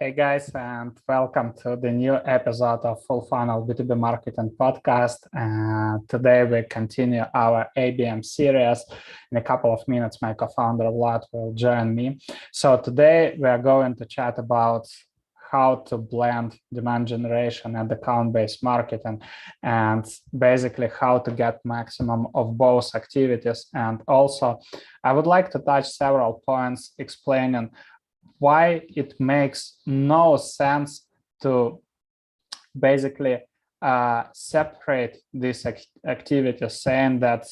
Hey guys, and welcome to the new episode of Full Funnel B2B Marketing Podcast. Today we continue our ABM series. In a couple of minutes, my co-founder Vlad will join me. So today we are going to chat about how to blend demand generation and account-based marketing, and basically how to get maximum of both activities. And also, I would like to touch several points explaining why it makes no sense to basically separate these activities, saying that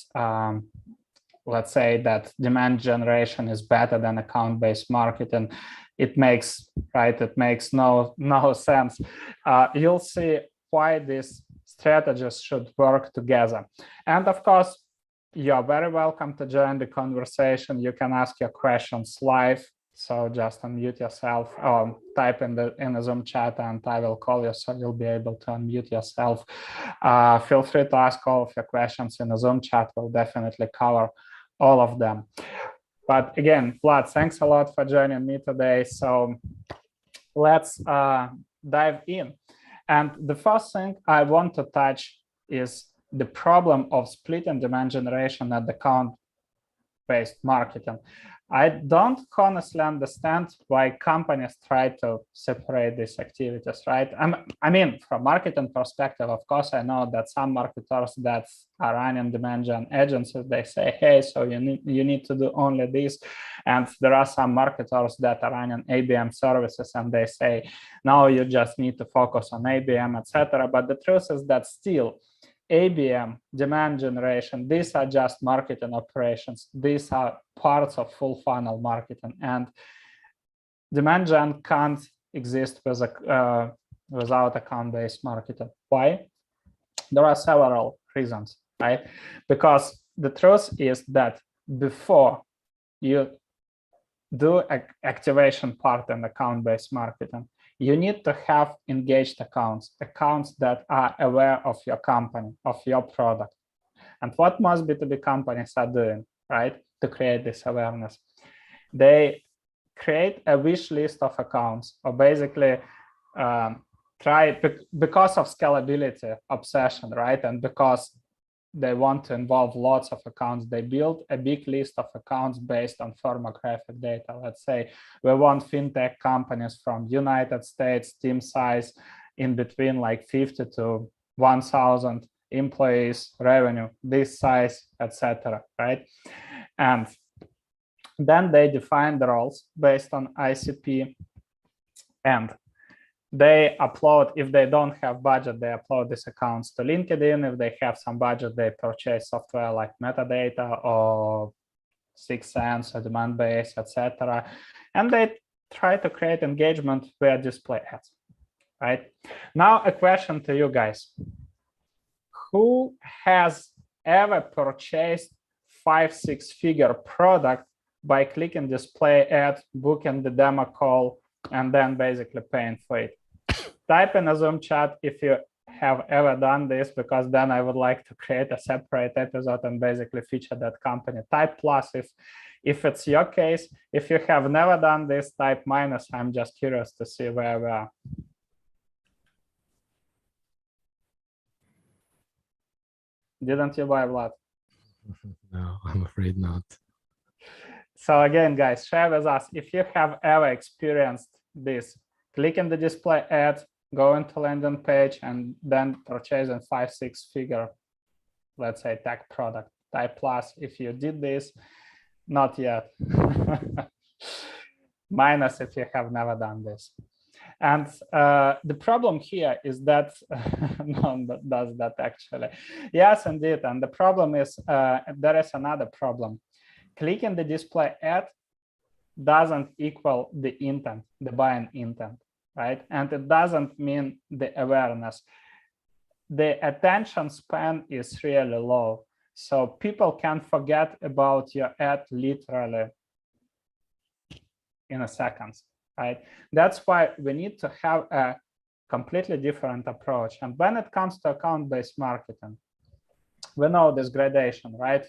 let's say that demand generation is better than account-based marketing. It makes no sense. You'll see why these strategies should work together. And of course, you're very welcome to join the conversation. You can ask your questions live. So just unmute yourself or type in the Zoom chat and I will call you, so you'll be able to unmute yourself. Feel free to ask all of your questions in the Zoom chat. We'll definitely cover all of them. But again, Vlad, thanks a lot for joining me today. So let's dive in. And the first thing I want to touch is the problem of splitting demand generation and account-based marketing. I don't honestly understand why companies try to separate these activities, right? I mean, from marketing perspective, of course, I know that some marketers that are running demand gen agencies, they say, hey, so you need to do only this. And there are some marketers that are running ABM services and they say, no, you just need to focus on ABM, etc. But the truth is that still, ABM, demand generation, these are just marketing operations. These are parts of full funnel marketing, and demand gen can't exist without account-based marketing. Why? There are several reasons, right? Because the truth is that before you do activation part in account-based marketing, you need to have engaged accounts that are aware of your company, of your product. And what most B2B companies are doing, right, to create this awareness? They create a wish list of accounts, or basically because of scalability obsession, right? And because they want to involve lots of accounts, they build a big list of accounts based on firmographic data. Let's say we want fintech companies from United States, team size in between like 50 to 1,000 employees, revenue, this size, etc. Right? And then they define the roles based on ICP, and they upload, if they don't have budget, they upload these accounts to LinkedIn. If they have some budget, they purchase software like metadata or 6 Sense or Demandbase, etc. And they try to create engagement via display ads, right? Now, a question to you guys. Who has ever purchased 5-6 figure product by clicking display ad, booking the demo call, and then basically paying for it? Type in a Zoom chat if you have ever done this, because then I would like to create a separate episode and basically feature that company. Type plus if it's your case. If you have never done this, type minus. I'm just curious to see where we are. Didn't you buy Vlad? No, I'm afraid not. So again, guys, share with us if you have ever experienced this. Click in the display ad, go into landing page, and then purchasing 5-6 figure, let's say, tech product. Type plus if you did this. Not yet. Minus if you have never done this. And the problem here is that no one does that actually. Yes, indeed. And the problem is there is another problem. Clicking the display ad doesn't equal the intent, the buying intent, right? And it doesn't mean the awareness. The attention span is really low. So people can forget about your ad literally in a second, right? That's why we need to have a completely different approach. And when it comes to account-based marketing, we know this gradation, right?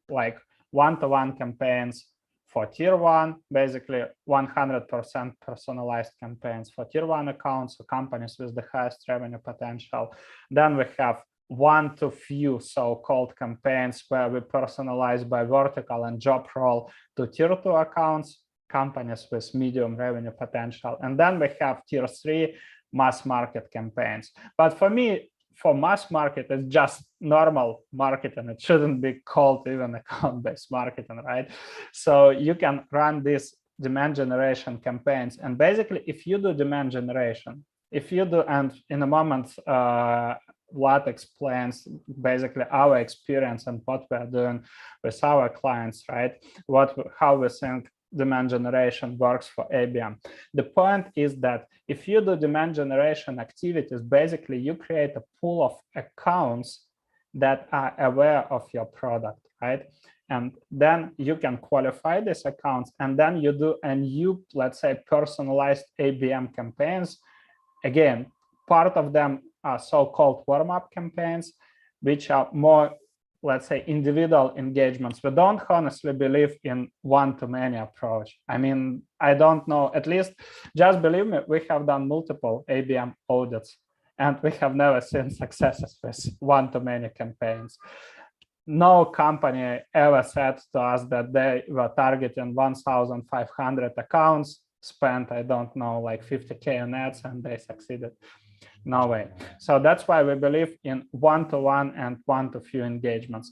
Like one-to-one campaigns, for tier one, basically 100% personalized campaigns for tier one accounts, so companies with the highest revenue potential. Then we have one to few so-called campaigns where we personalize by vertical and job role to tier two accounts, companies with medium revenue potential. And then we have tier three mass market campaigns. But for me, for mass market, it's just normal marketing. It shouldn't be called even account-based marketing, right? So you can run these demand generation campaigns. And basically, if you do demand generation, if you do, and in a moment, Vlad explains basically our experience and what we are doing with our clients, right? How we think demand generation works for ABM. The point is that if you do demand generation activities, basically you create a pool of accounts that are aware of your product, right? And then you can qualify these accounts, and then you do a new, let's say, personalized ABM campaigns. Again, part of them are so-called warm-up campaigns, which are more, let's say, individual engagements. We don't honestly believe in one-to-many approach. I mean, I don't know, at least just believe me, we have done multiple ABM audits and we have never seen successes with one-to-many campaigns. No company ever said to us that they were targeting 1,500 accounts, spent, I don't know, like 50K on ads, and they succeeded. No way. So that's why we believe in one-to-one and one-to-few engagements.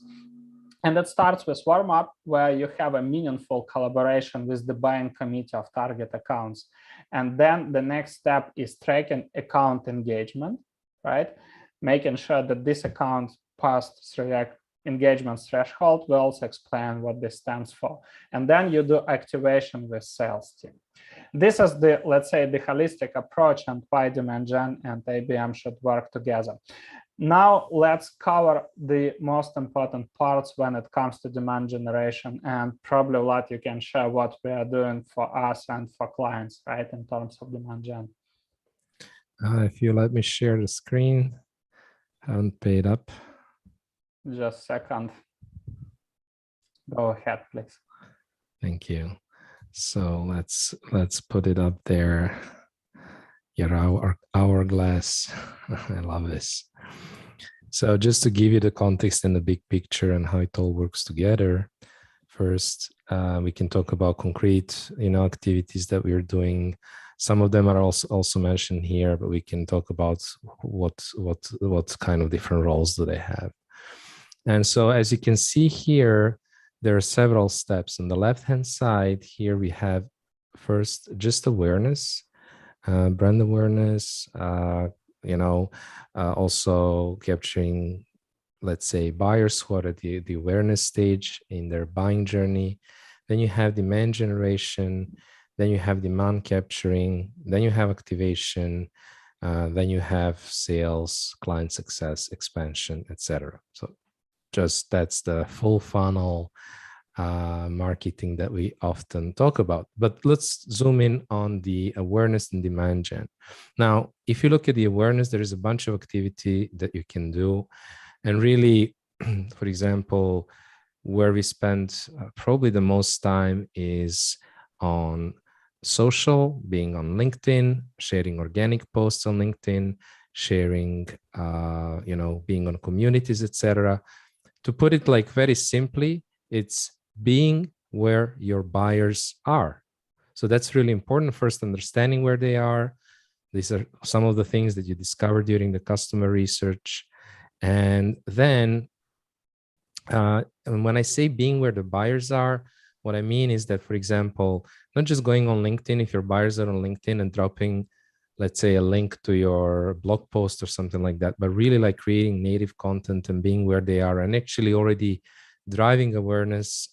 And it starts with warm-up, where you have a meaningful collaboration with the buying committee of target accounts. And then the next step is tracking account engagement, right? Making sure that this account passed through your engagement threshold. We'll also explain what this stands for. And then you do activation with sales team. This is the, let's say, the holistic approach and why demand gen and ABM should work together. Now let's cover the most important parts when it comes to demand generation, and probably Vlad, you can share what we are doing for us and for clients, right, in terms of demand gen. If you let me share the screen, haven't paid up. Just a second. Go ahead, please. Thank you. So let's put it up there. Your hourglass. I love this. So just to give you the context and the big picture and how it all works together, first we can talk about concrete, activities that we're doing. Some of them are also mentioned here, but we can talk about what kind of different roles do they have. And so as you can see here, there are several steps. On the left-hand side here, we have first just awareness, brand awareness, also capturing, let's say, buyers who are at the awareness stage in their buying journey. Then you have demand generation, then you have demand capturing, then you have activation, then you have sales, client success, expansion, etc. So just that's the full funnel marketing that we often talk about. But let's zoom in on the awareness and demand gen. Now, if you look at the awareness, there is a bunch of activity that you can do. And really, for example, where we spend probably the most time is on social, being on LinkedIn, sharing organic posts on LinkedIn, sharing, being on communities, etc. To put it like very simply, it's being where your buyers are. So that's really important. First, understanding where they are. These are some of the things that you discover during the customer research. And then when I say being where the buyers are, what I mean is that, for example, not just going on LinkedIn, if your buyers are on LinkedIn and dropping, let's say, a link to your blog post or something like that, but really like creating native content and being where they are and actually already driving awareness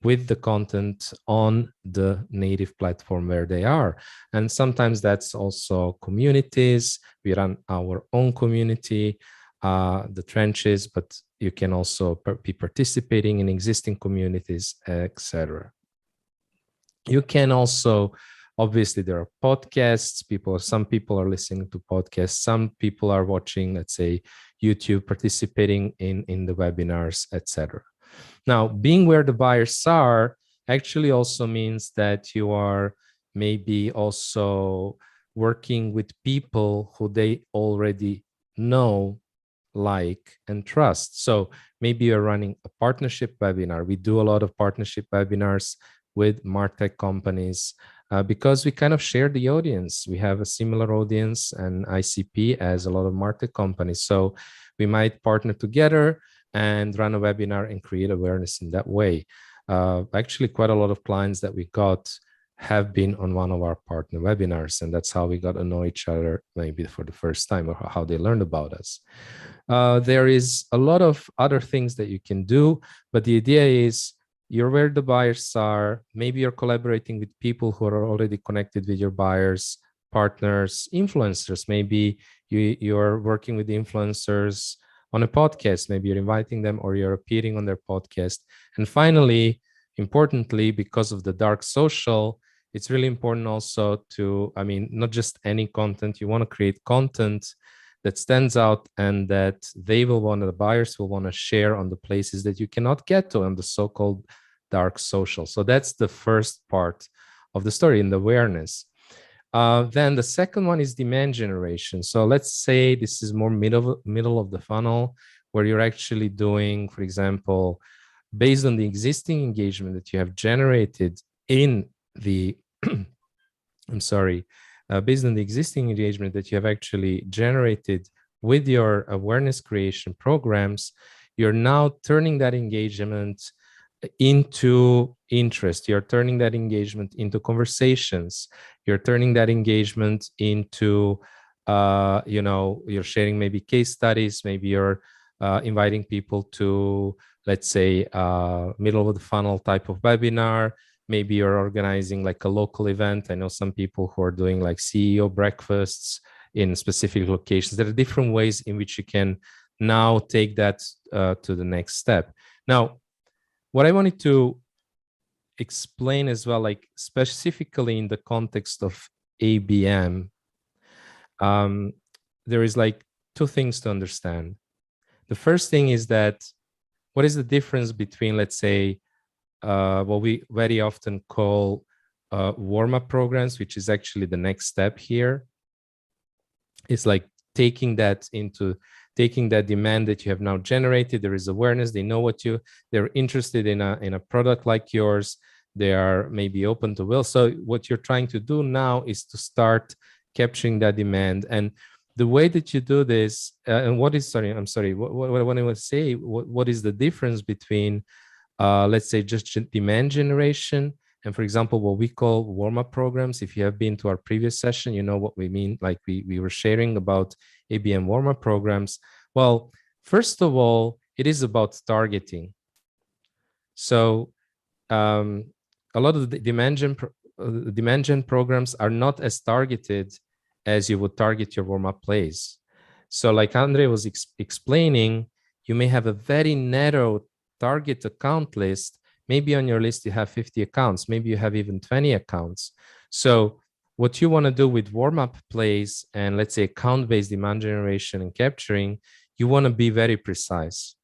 with the content on the native platform where they are. And sometimes that's also communities. We run our own community, the trenches, but you can also be participating in existing communities, etc. You can also, obviously, there are podcasts. Some people are listening to podcasts. Some people are watching, let's say, YouTube, participating in the webinars, etc. Now, being where the buyers are actually also means that you are maybe also working with people who they already know, like, and trust. So maybe you're running a partnership webinar. We do a lot of partnership webinars with MarTech companies because we kind of share the audience. We have a similar audience and ICP as a lot of MarTech companies. So we might partner together and run a webinar and create awareness in that way. Actually, quite a lot of clients that we got have been on one of our partner webinars, and that's how we got to know each other maybe for the first time, or how they learned about us. There is a lot of other things that you can do, but the idea is you're where the buyers are. Maybe you're collaborating with people who are already connected with your buyers, partners, influencers. Maybe you're working with influencers on a podcast. Maybe you're inviting them or you're appearing on their podcast. And finally, importantly, because of the dark social, it's really important also to, I mean, not just any content. You want to create content that stands out and that they will want, the buyers will want to share on the places that you cannot get to on the so-called dark social. So that's the first part of the story, in the awareness. Then the second one is demand generation. So let's say this is more middle of the funnel, where you're actually doing, for example, based on the existing engagement that you have generated in the, I'm sorry, based on the existing engagement that you have actually generated with your awareness creation programs, you're now turning that engagement into interest. You're turning that engagement into conversations. You're turning that engagement into, you're sharing maybe case studies. Maybe you're inviting people to, let's say, middle of the funnel type of webinar. Maybe you're organizing like a local event. I know some people who are doing like CEO breakfasts in specific locations. There are different ways in which you can now take that to the next step. Now, what I wanted to explain as well, like specifically in the context of ABM, there is like two things to understand. The first thing is that what is the difference between, let's say, what we very often call warm-up programs, which is actually the next step here. It's like taking that demand that you have now generated. There is awareness. They know they're interested in a product like yours. They are maybe open to will. So what you're trying to do now is to start capturing that demand. And the way that you do this, what I want to say, what is the difference between let's say just demand generation and, for example, what we call warm-up programs? If you have been to our previous session, you know what we mean. Like we were sharing about ABM warm-up programs. Well, first of all, it is about targeting. So a lot of the demand gen programs are not as targeted as you would target your warm-up plays. So like Andre was explaining, you may have a very narrow target account list. Maybe on your list you have 50 accounts, maybe you have even 20 accounts. So what you want to do with warm-up plays and, let's say, account-based demand generation and capturing, you want to be very precise.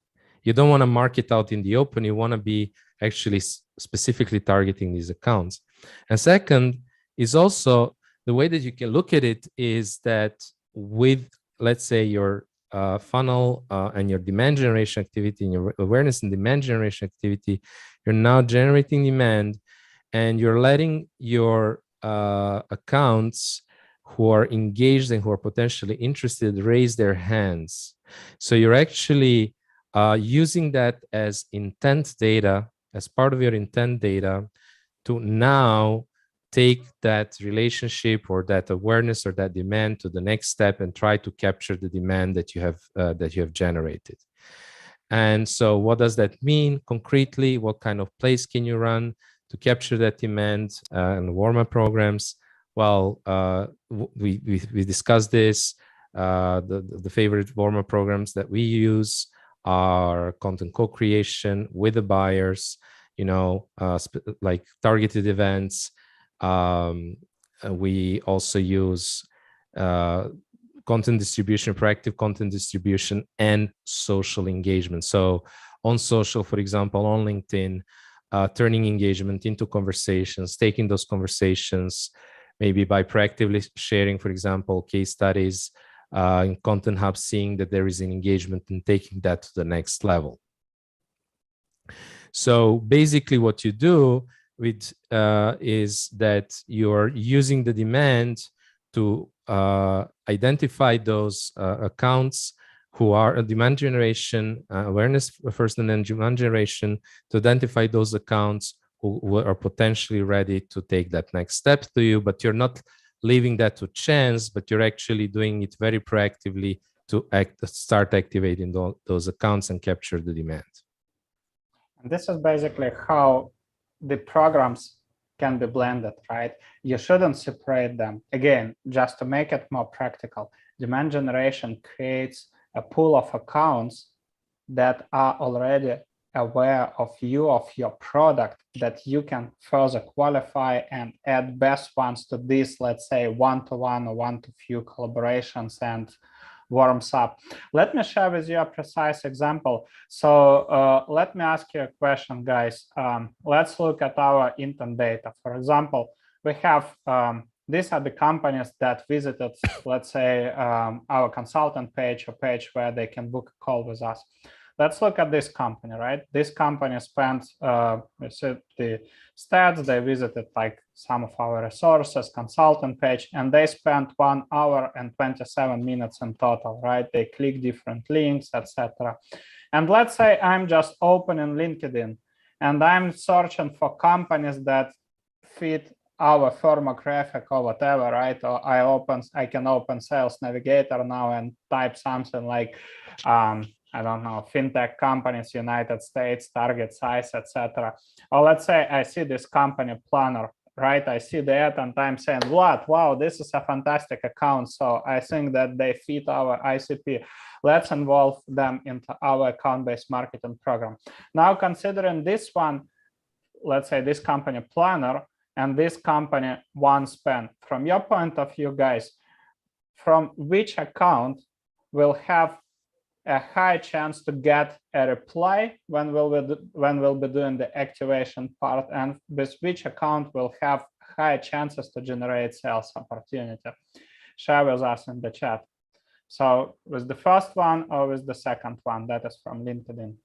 You don't want to market out in the open. You want to be actually specifically targeting these accounts. And second is also the way that you can look at it is that with, let's say, your funnel and your demand generation activity and your awareness and demand generation activity, you're now generating demand and you're letting your accounts who are engaged and who are potentially interested raise their hands. So you're actually using that as intent data, as part of your intent data, to now take that relationship or that awareness or that demand to the next step and try to capture the demand that you have generated. And so what does that mean concretely? What kind of plays can you run to capture that demand and warm-up programs? Well, we discussed this. The favorite warm-up programs that we use are content co-creation with the buyers, like targeted events. We also use content distribution, proactive content distribution, and social engagement. So on social, for example, on LinkedIn, turning engagement into conversations, taking those conversations, maybe by proactively sharing, for example, case studies in Content Hub, seeing that there is an engagement and taking that to the next level. So basically what you do with is that you're using the demand to identify those accounts who are a demand generation, awareness first, and then demand generation, to identify those accounts who are potentially ready to take that next step to you, but you're not leaving that to chance, but you're actually doing it very proactively to start activating those accounts and capture the demand. And this is basically how the programs can be blended, right? You shouldn't separate them. Again, just to make it more practical, demand generation creates a pool of accounts that are already aware of you, of your product, that you can further qualify and add best ones to this, let's say, one-to-one or one-to-few collaborations and warms up. Let me share with you a precise example. So let me ask you a question, guys. Let's look at our intent data. For example, we have these are the companies that visited, let's say, our consultant page, or page where they can book a call with us. Let's look at this company, right? This company spent, we see the stats, they visited like some of our resources, consultant page, and they spent 1 hour and 27 minutes in total, right? They click different links, etc. And let's say I'm just opening LinkedIn and I'm searching for companies that fit our firmographic or whatever, right? Or I can open Sales Navigator now and type something like, I don't know, fintech companies, United States, target size, etc. Or let's say I see this company planner, right? I see that and I'm saying, what? Wow, this is a fantastic account. So I think that they fit our ICP. Let's involve them into our account-based marketing program. Now, considering this one, let's say this company planner and this company OneSpan, from your point of view, guys, from which account will have a high chance to get a reply when we'll be doing the activation part, and with which account will have high chances to generate sales opportunity? Share with us in the chat. So with the first one or with the second one, that is from LinkedIn.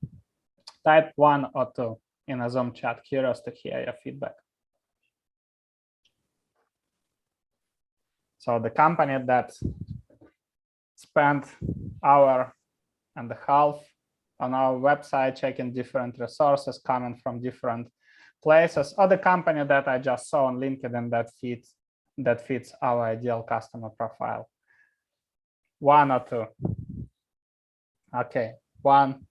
Type 1 or 2 in a Zoom chat. Curious to hear your feedback. So the company that spent hour and a half on our website checking different resources coming from different places, or the company that I just saw on LinkedIn that fits our ideal customer profile. 1 or 2. Okay, one.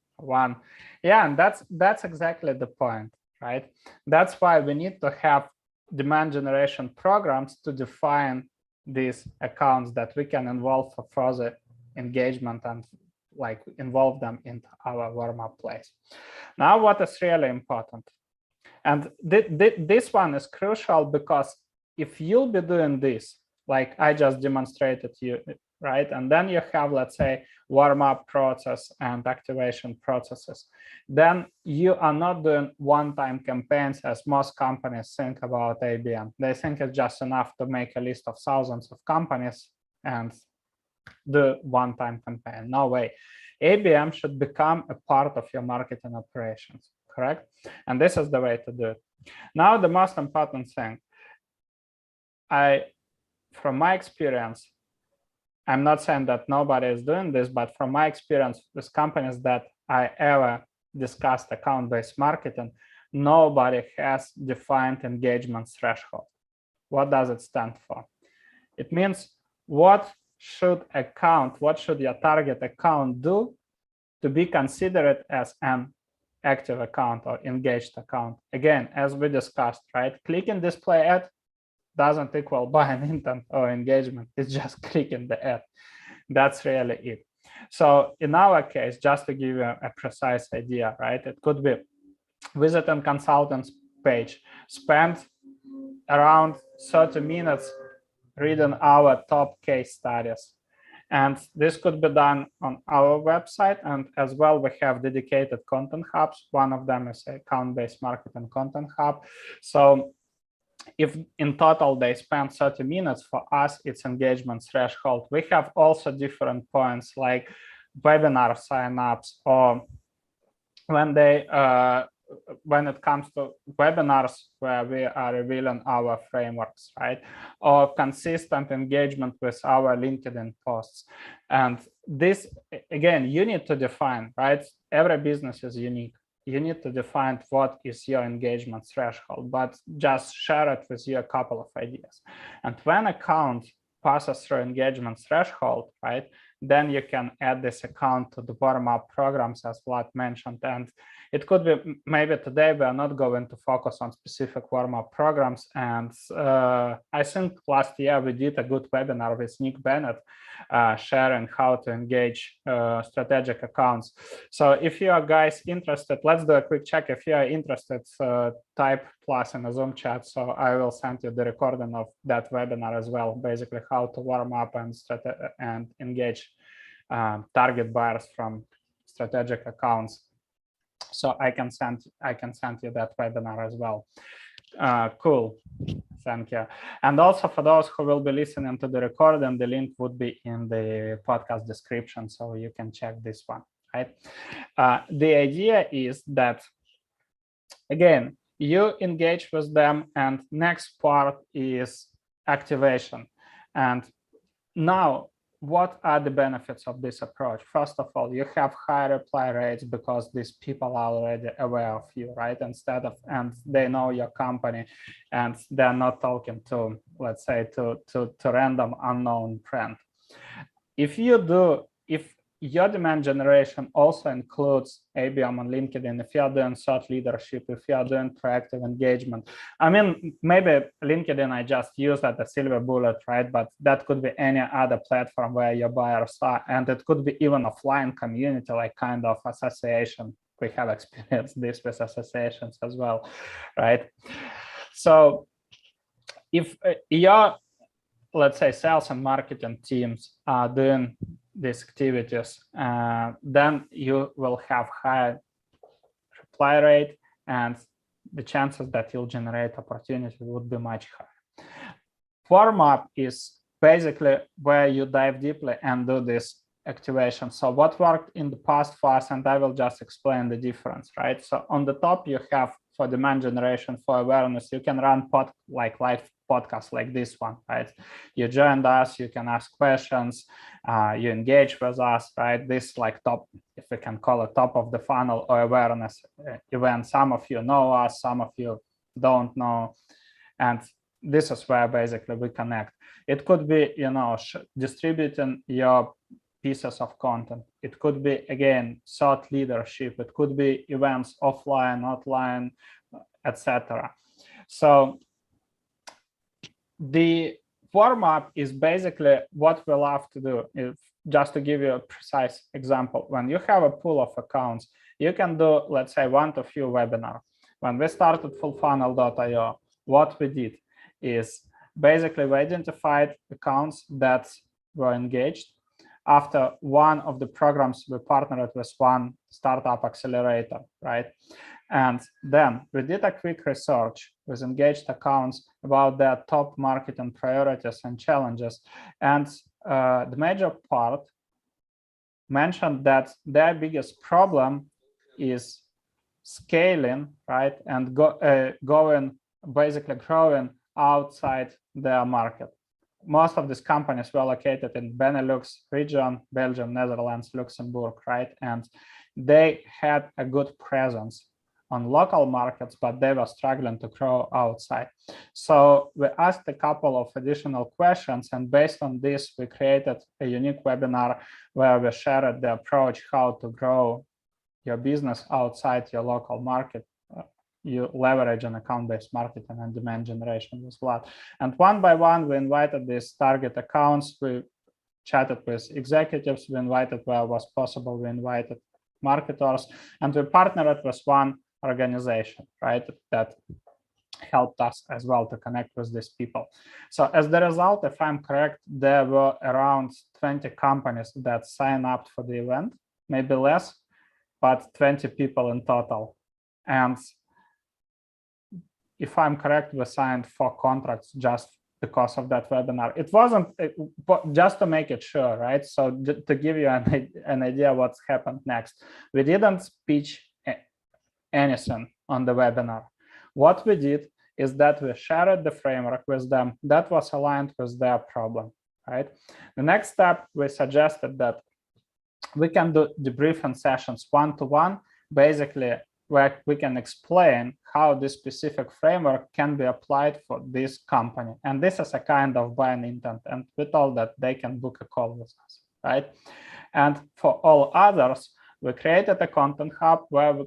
Yeah, and that's exactly the point, right? That's why we need to have demand generation programs to define these accounts that we can involve for further engagement and like involve them into our warm-up place. Now, what is really important, and this one is crucial, because if you'll be doing this, like I just demonstrated you, right, and then you have, let's say, warm-up process and activation processes, then you are not doing one-time campaigns as most companies think about ABM. They think it's just enough to make a list of thousands of companies and do one-time campaign. No way. ABM should become a part of your marketing operations, correct? And this is the way to do it. Now, the most important thing, from my experience, I'm not saying that nobody is doing this, but from my experience with companies that I ever discussed account-based marketing, nobody has defined engagement threshold. What does it stand for? It means what should your target account do to be considered as an active account or engaged account? Again, as we discussed, right? Clicking display ad doesn't equal buying intent or engagement. It's just clicking the ad. That's really it. So in our case, just to give you a precise idea, right? It could be visiting consultants page, spend around 30 minutes reading our top case studies, And this could be done on our website. And as well, we have dedicated content hubs. One of them is account-based marketing content hub. So if in total they spend 30 minutes, for us, it's engagement threshold. We have also different points like webinar signups, or when it comes to webinars where we are revealing our frameworks, right? Or consistent engagement with our LinkedIn posts. And this, again, you need to define, right? Every business is unique. You need to define what is your engagement threshold, but just share it with you a couple of ideas. And when account passes through engagement threshold, right, then you can add this account to the warm-up programs, as Vlad mentioned. And it could be, maybe today we are not going to focus on specific warm-up programs. And I think last year we did a good webinar with Nick Bennett, sharing how to engage strategic accounts. So if you are guys interested, let's do a quick check. If you are interested, type plus in a Zoom chat. So I will send you the recording of that webinar as well, basically how to warm up and engage target buyers from strategic accounts. So I can send you that webinar as well. Cool. Thank you. And also for those who will be listening to the recording, the link would be in the podcast description, so you can check this one, right? The idea is that, again, you engage with them, and next part is activation. And now, what are the benefits of this approach? First of all, you have high reply rates because these people are already aware of you, right? And they know your company, and they're not talking to, let's say, to random unknown friend. If your demand generation also includes ABM on LinkedIn, if you're doing thought leadership, if you're doing proactive engagement, I mean, maybe LinkedIn I just use as a silver bullet, right? But that could be any other platform where your buyers are, and it could be even offline community, like kind of association. We have experienced this with associations as well, right? So if your, let's say, sales and marketing teams are doing these activities, then you will have high reply rate, and the chances that you'll generate opportunity would be much higher. Warm-up is basically where you dive deeply and do this activation. So what worked in the past for us, and I will just explain the difference, right? So on the top, you have for demand generation, for awareness, you can run live podcasts like this one, right? You joined us, you can ask questions, you engage with us, right? This like top, if we can call it top of the funnel or awareness event. Some of you know us, some of you don't know. And this is where basically we connect. It could be, distributing your pieces of content. It could be, again, thought leadership. It could be events offline, online, etc. So the warm-up is basically what we love to do. If, just to give you a precise example, when you have a pool of accounts, you can do, let's say, 1 to few webinars. When we started fullfunnel.io, what we did is basically we identified accounts that were engaged. After one of the programs, we partnered with one startup accelerator, right? And then we did a quick research with engaged accounts about their top marketing priorities and challenges. And the major part mentioned that their biggest problem is scaling, right? And basically growing outside their market. Most of these companies were located in Benelux region, Belgium, Netherlands, Luxembourg, right? And they had a good presence on local markets, but they were struggling to grow outside. So we asked a couple of additional questions, and based on this, we created a unique webinar where we shared the approach how to grow your business outside your local market. You leverage an account-based marketing and demand generation with Vlad. And one by one, we invited these target accounts. We chatted with executives. We invited where was possible. We invited marketers, and we partnered with one organization, right, that helped us as well to connect with these people. So as the result, if I'm correct, there were around 20 companies that signed up for the event, maybe less, but 20 people in total. And if I'm correct, we signed 4 contracts just because of that webinar. It wasn't just to make it sure, right? So to give you an idea what's happened next, we didn't pitch anything on the webinar. What we did is that we shared the framework with them that was aligned with their problem, right? The next step, we suggested that we can do debriefing sessions one-to-one, basically where we can explain how this specific framework can be applied for this company. And this is a kind of buying intent. And we told that they can book a call with us, right? And for all others, we created a content hub where we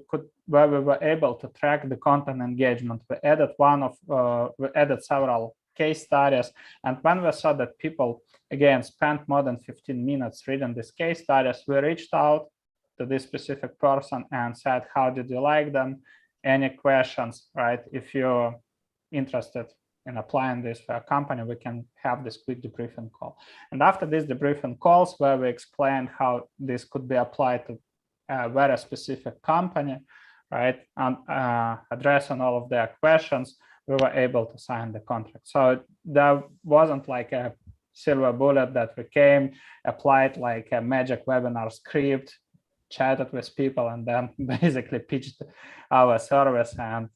were able to track the content engagement. We added several case studies. And when we saw that people, again, spent more than 15 minutes reading these case studies, we reached out to this specific person and said, how did you like them? Any questions, right? If you're interested in applying this for a company, we can have this quick debriefing call. And after these debriefing calls, where we explained how this could be applied to a very specific company, right, and addressing all of their questions, we were able to sign the contract. So there wasn't like a silver bullet that we came, applied like a magic webinar script, chatted with people, and then basically pitched our service and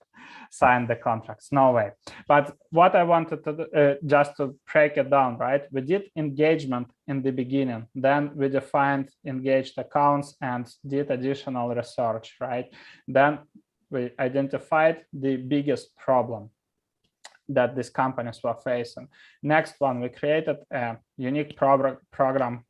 signed the contracts. No way. But what I wanted to do, just to break it down, right? We did engagement in the beginning, then we defined engaged accounts and did additional research, right? Then we identified the biggest problem that these companies were facing. Next one, we created a unique program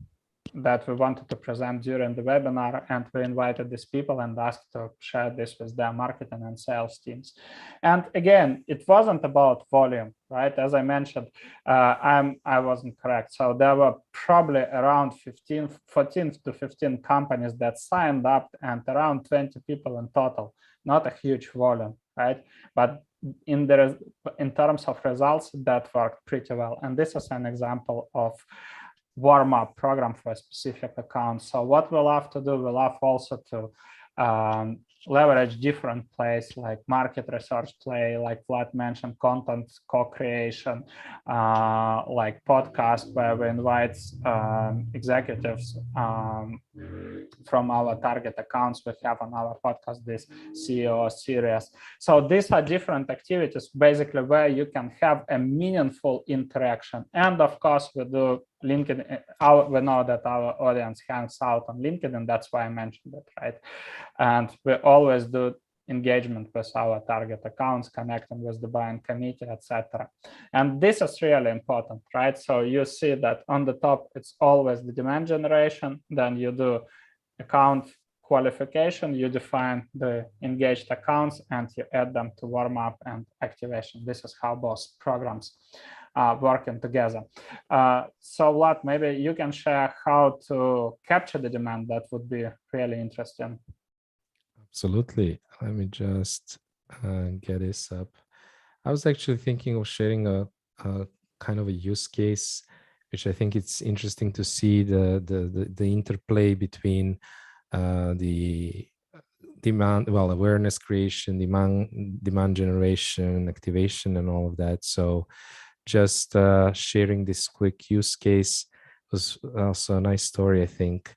that we wanted to present during the webinar, and we invited these people and asked to share this with their marketing and sales teams. And again, it wasn't about volume, right? As I mentioned, I wasn't correct. So there were probably around 14 to 15 companies that signed up, and around 20 people in total, not a huge volume, right? But in terms of results, that worked pretty well. And this is an example of warm-up program for a specific account. So what we love to do, we love also to leverage different plays like market research play, like Vlad mentioned, content co-creation, like podcast, where we invite executives from our target accounts. We have on our podcast this CEO series. So these are different activities basically where you can have a meaningful interaction. And of course, we do LinkedIn. We know that our audience hangs out on LinkedIn. That's why I mentioned it, right? And we always do engagement with our target accounts, connecting with the buying committee, etc. And this is really important, right? So you see that on the top, it's always the demand generation. Then you do account qualification, you define the engaged accounts, and you add them to warm up and activation. This is how both programs working together. So Vlad, maybe you can share how to capture the demand. That would be really interesting. Absolutely. Let me just get this up. I was actually thinking of sharing a kind of a use case, which I think it's interesting to see the interplay between the demand, well, awareness creation, demand generation, activation, and all of that. So just sharing this quick use case was also a nice story, I think.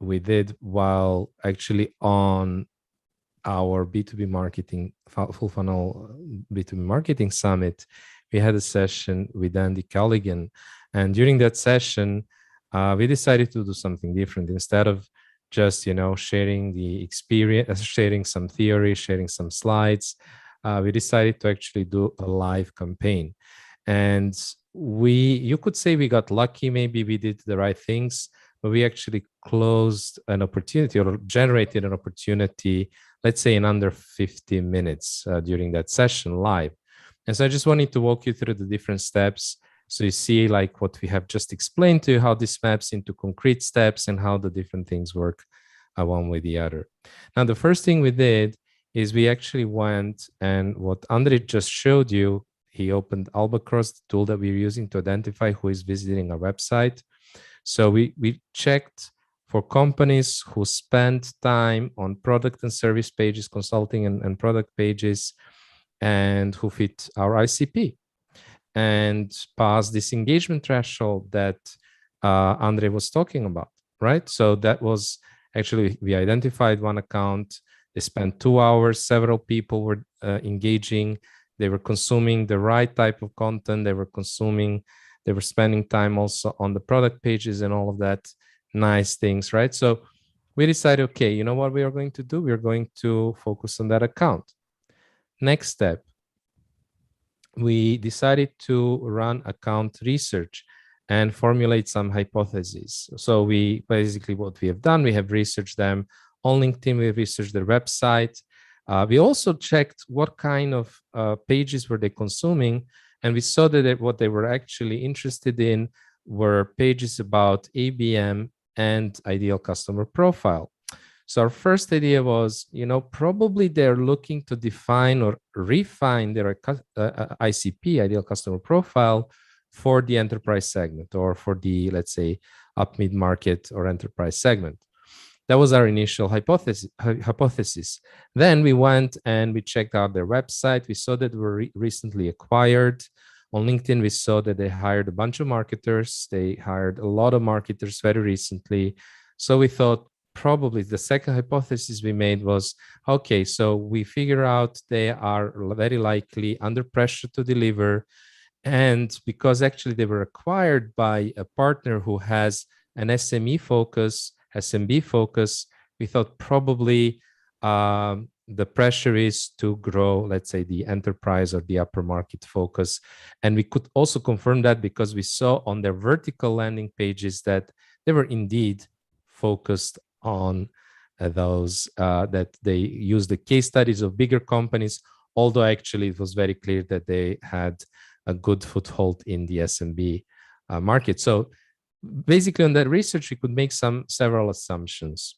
We did while actually on our B2B marketing, full funnel B2B marketing summit, we had a session with Andy Callaghan. And during that session, we decided to do something different. Instead of just, sharing the experience, sharing some theory, sharing some slides, we decided to actually do a live campaign. And you could say we got lucky, maybe we did the right things, but we actually closed an opportunity or generated an opportunity, let's say in under 50 minutes during that session live. And so I just wanted to walk you through the different steps. So you see like what we have just explained to you, how this maps into concrete steps and how the different things work one with the other. Now, the first thing we did is we actually went, and what Andre just showed you, he opened Albatross, the tool that we're using to identify who is visiting our website. So we checked for companies who spend time on product and service pages, consulting and product pages, and who fit our ICP and pass this engagement threshold that Andre was talking about, right? So that was actually, we identified one account. They spent 2 hours, several people were engaging. They were consuming the right type of content. They were spending time also on the product pages and all of that nice things, right? So we decided, okay, you know what we are going to do? We're going to focus on that account. Next step, we decided to run account research and formulate some hypotheses. So we basically, what we have done, we have researched them on LinkedIn, we have researched their website. We also checked what kind of pages were they consuming, and we saw that what they were actually interested in were pages about ABM and ideal customer profile. So our first idea was, probably they're looking to define or refine their ICP, ideal customer profile, for the enterprise segment or for the, let's say, up mid-market or enterprise segment. That was our initial hypothesis. Then we went and we checked out their website. We saw that they were recently acquired. On LinkedIn, we saw that they hired a bunch of marketers. They hired a lot of marketers very recently. So we thought, probably the second hypothesis we made was, okay, so we figure out they are very likely under pressure to deliver. And because actually they were acquired by a partner who has an SME focus, SMB focus, we thought probably the pressure is to grow, let's say, the enterprise or the upper market focus. And we could also confirm that because we saw on their vertical landing pages that they were indeed focused on those, that they use the case studies of bigger companies, although actually it was very clear that they had a good foothold in the SMB market. So basically on that research, we could make several assumptions.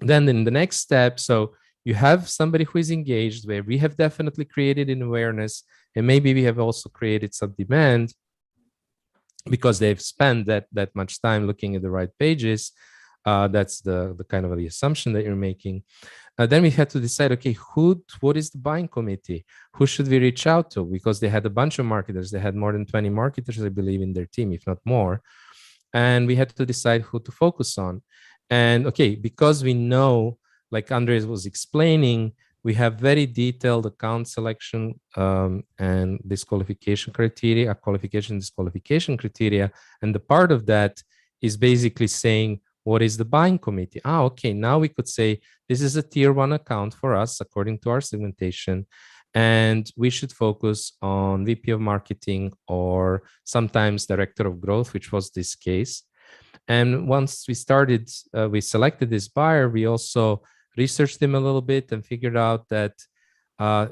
Then in the next step, so you have somebody who is engaged, where we have definitely created an awareness, and maybe we have also created some demand because they've spent that much time looking at the right pages. That's the kind of the assumption that you're making. Then we had to decide, okay, what is the buying committee? Who should we reach out to? Because they had a bunch of marketers. They had more than 20 marketers, I believe, in their team, if not more. And we had to decide who to focus on. And okay, because we know, like Andres was explaining, we have very detailed account selection and disqualification criteria, qualification, disqualification criteria. And the part of that is basically saying, what is the buying committee? Okay, now we could say this is a tier 1 account for us according to our segmentation, and we should focus on VP of marketing or sometimes director of growth, which was this case. And once we started, we selected this buyer, we also researched him a little bit and figured out that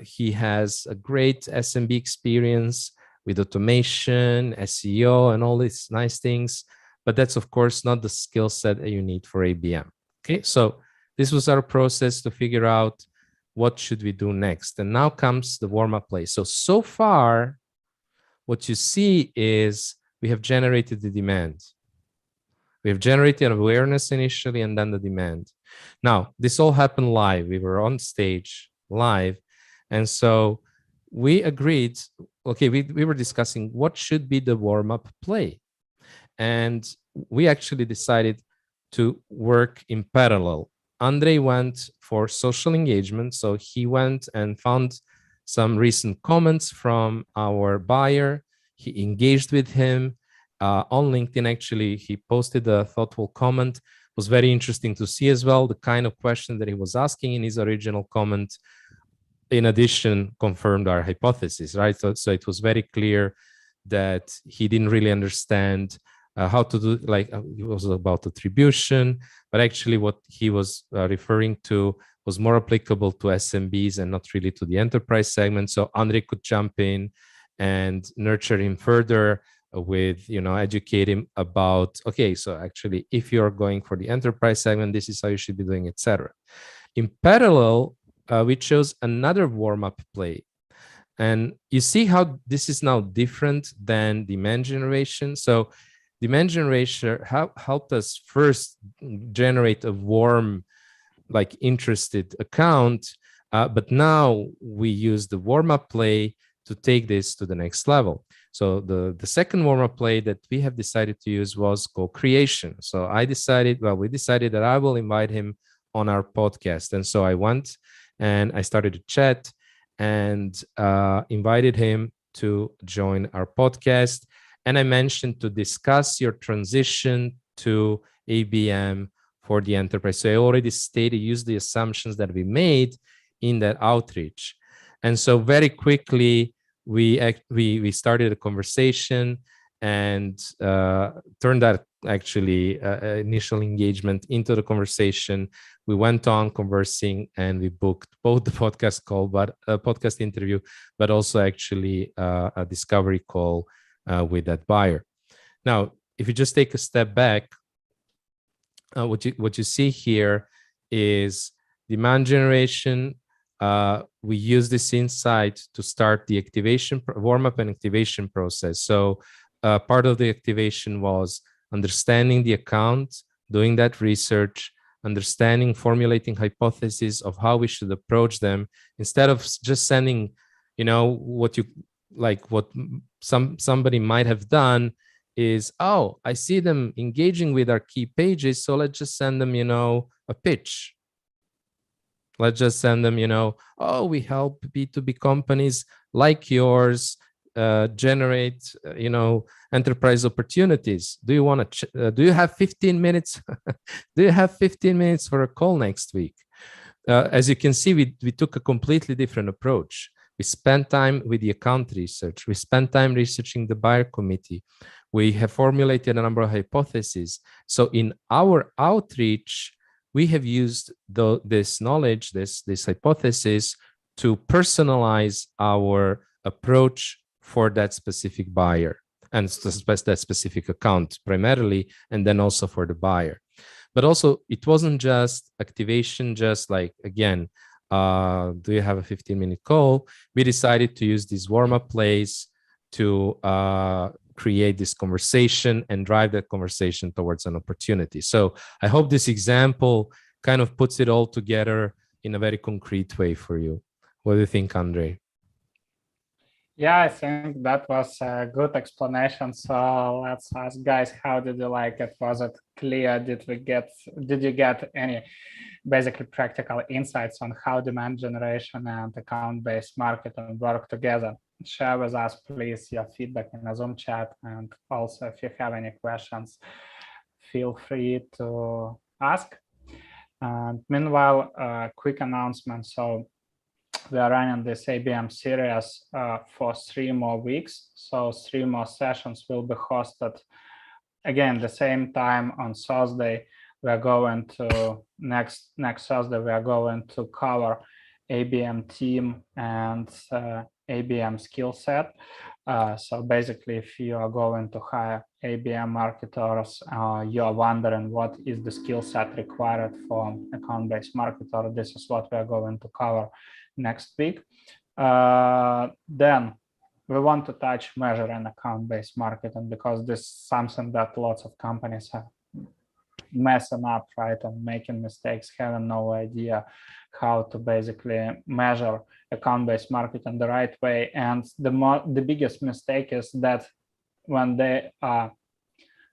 he has a great SMB experience with automation, SEO, and all these nice things. But that's, of course, not the skill set that you need for ABM. Okay, so this was our process to figure out what should we do next. And now comes the warm-up play. So far, what you see is we have generated the demand. We have generated awareness initially and then the demand. Now, this all happened live. We were on stage live. And so we agreed, okay, we were discussing what should be the warm-up play. And we actually decided to work in parallel. Andre went for social engagement. So he went and found some recent comments from our buyer. He engaged with him on LinkedIn. Actually, he posted a thoughtful comment. It was very interesting to see as well the kind of question that he was asking in his original comment. In addition, confirmed our hypothesis, right? So it was very clear that he didn't really understand how to do, like it was about attribution, but actually what he was referring to was more applicable to SMBs and not really to the enterprise segment. So Andre could jump in and nurture him further with, educate him about, okay, so actually if you're going for the enterprise segment, this is how you should be doing, etc. In parallel, we chose another warm-up play. And you see how this is now different than demand generation. So demand generation helped us first generate a warm, like interested account. But now we use the warm-up play to take this to the next level. So the second warm-up play that we have decided to use was co-creation. So we decided that I will invite him on our podcast. And so I went and I started to chat and invited him to join our podcast. And I mentioned to discuss your transition to ABM for the enterprise. So I already used the assumptions that we made in that outreach. And so very quickly, we started a conversation and turned that actually initial engagement into the conversation. We went on conversing and we booked both the podcast call, but a podcast interview, but also actually a discovery call with that buyer. Now, if you just take a step back, what you see here is demand generation. We use this insight to start the activation, warm-up and activation process. So part of the activation was understanding the account, doing that research, understanding, formulating hypotheses of how we should approach them, instead of just sending, what somebody might have done is, oh, I see them engaging with our key pages, so let's just send them, a pitch. Let's just send them, oh, we help B2B companies like yours generate, enterprise opportunities. Do you want to? Do you have 15 minutes? Do you have 15 minutes for a call next week? As you can see, we took a completely different approach. We spent time with the account research. We spent time researching the buyer committee. We have formulated a number of hypotheses. So in our outreach, we have used this knowledge, this hypothesis, to personalize our approach for that specific buyer and that specific account primarily, and then also for the buyer. But also, it wasn't just activation, just like, again, do you have a 15-minute call? We decided to use these warm-up plays to create this conversation and drive that conversation towards an opportunity. So I hope this example kind of puts it all together in a very concrete way for you. What do you think, Andre? Yeah, I think that was a good explanation. So let's ask guys, how did you like it? Was it clear? Did you get any basically practical insights on how demand generation and account-based marketing work together? Share with us, please, your feedback in the Zoom chat. And also, if you have any questions, feel free to ask. And meanwhile, quick announcement. So we are running this ABM series for 3 more weeks. So 3 more sessions will be hosted again the same time on Thursday. We are going to next Thursday. We are going to cover ABM team and ABM skill set. So basically, if you are going to hire ABM marketers, you are wondering what is the skill set required for account-based marketer, this is what we are going to cover next week. Then we want to touch measuring account-based marketing, because this is something that lots of companies are messing up, right, and making mistakes, having no idea how to basically measure account-based marketing the right way. And the biggest mistake is that when they are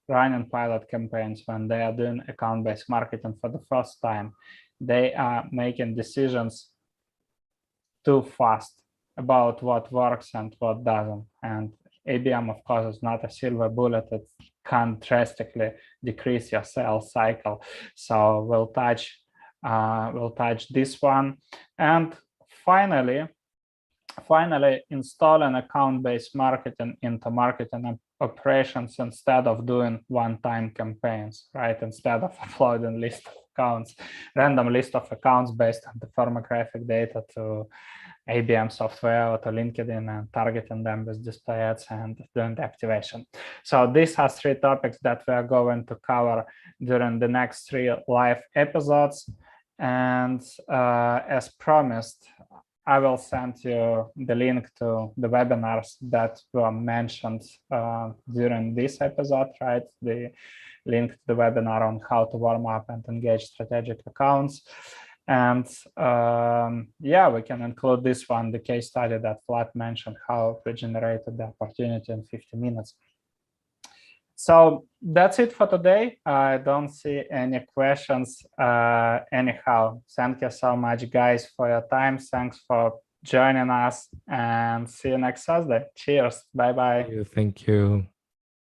running pilot campaigns, when they are doing account-based marketing for the first time, they are making decisions too fast about what works and what doesn't. And ABM, of course, is not a silver bullet. It can drastically decrease your sales cycle. So we'll touch this one. And finally, installing account-based marketing into marketing operations instead of doing one-time campaigns, right? Instead of uploading random list of accounts based on the firmographic data to ABM software or to LinkedIn and targeting them with display ads and doing the activation. So these are 3 topics that we are going to cover during the next 3 live episodes. And as promised, I will send you the link to the webinars that were mentioned during this episode, right? The link to the webinar on how to warm up and engage strategic accounts. And yeah, we can include this one, the case study that Vlad mentioned, how we generated the opportunity in 50 minutes. So that's it for today. I don't see any questions. Anyhow, thank you so much, guys, for your time. Thanks for joining us, and see you next Thursday. Cheers. Bye-bye. Thank you.